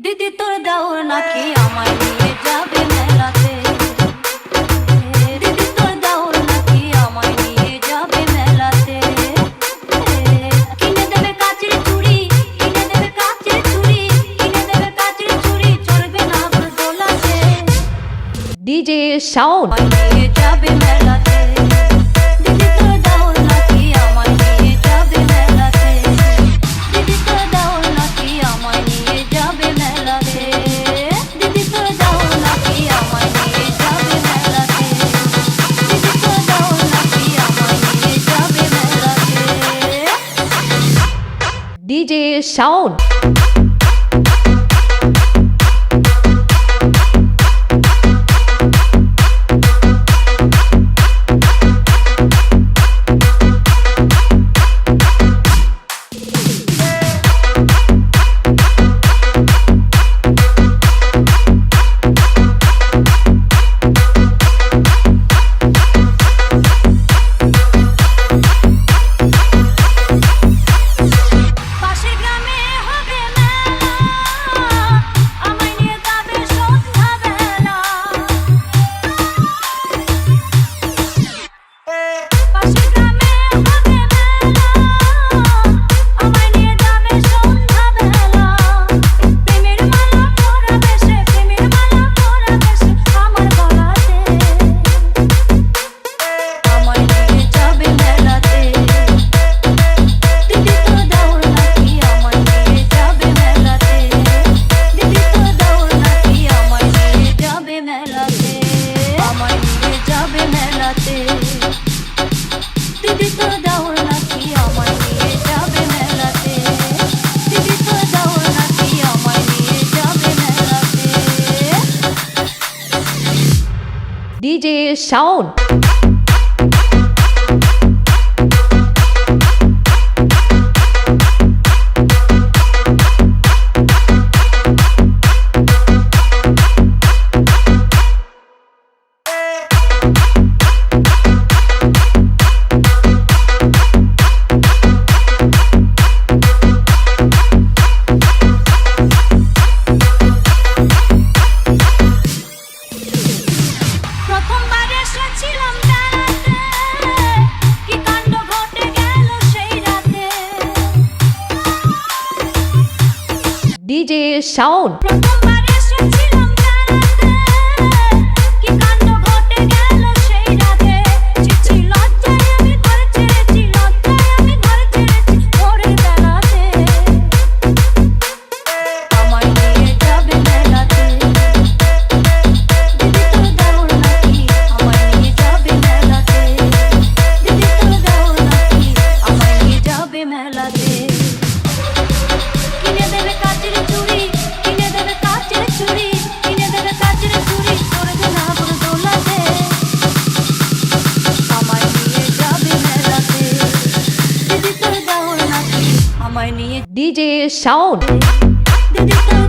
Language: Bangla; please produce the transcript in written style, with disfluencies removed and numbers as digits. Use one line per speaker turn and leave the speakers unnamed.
দিদি তোর দাও নাকি আমায় নিয়ে যাবে মেলাতে, দিদি তোর দাও নাকি আমায় নিয়ে যাবে মেলাতে, কিনে দেবে কাচের চুড়ি, কিনে দেবে কাচের চুড়ি, কিনে দেবে কাচের চুড়ি, চড়বে না দোলাতে,
DJ Sound
নিয়ে যাবে মেলাতে, দিদি তোর দাও নাকি আমায় নিয়ে যাবে মেলাতে, দিদি তোর দাও নাকি আমায় নিয়ে যাবে মেলাতে, দিদি তোর দাও নাকি আমায় নিয়ে যাবে মেলাতে, দিদি তোর দাও নাকি আমায় নিয়ে যাবে মেলাতে।
DJ Sound
পাশের গ্রামে হবে মেলা, আমায় নিয়ে যাবে সন্ধ্যাবেলা, পাশের গ্রামে হবে মেলা, আমায় নিয়ে যাবে সন্ধ্যাবেলা, প্রেমের মালা পরাবে সে, প্রেমের মালা পরাবে সে আমার গলাতে, আমায় নিয়ে যাবে মেলাতে, দিদি তোর দাও নাকি আমায় নিয়ে যাবে মেলাতে, দিদি তোর দাও নাকি আমায় নিয়ে যাবে মেলাতে, আমায় নিয়ে যাবে মেলাতে, দিদি তোর দাও নাকি আমায় নিয়ে যাবে মেলাতে, দিদি তোর দাও নাকি আমায় নিয়ে যাবে মেলাতে।
DJ Sound
প্রথমবার এসেছিলাম বেড়াতে, কি কাণ্ড ঘটে গেল সেই রাতে,
DJ Sound
প্রথমবার এসেছিলাম বেড়াতে, কি কাণ্ড ঘটে গেল সেই রাতে, ছিছি লজ্জায় আমি ঘর ছেড়েছি, লজ্জায় আমি ঘর ছেড়েছি ভোরের বেলাতে, আমায় নিয়ে যাবে মেলাতে, দিদি তোর দাও নাকি আমায় নিয়ে যাবে মেলাতে, দিদি তোর দাও নাকি আমায় নিয়ে যাবে মেলাতে, কিনে দেবে কাচের চুড়ি, কিনে দেবে কাচের চুড়ি, কিনে দেবে কাচের চুড়ি, চড়বে না দোলাতে, আমায় নিয়ে যাবে মেলাতে, দিদি তোর দাও নাকি আমায় নিয়ে
DJ Sound
দিদি তোর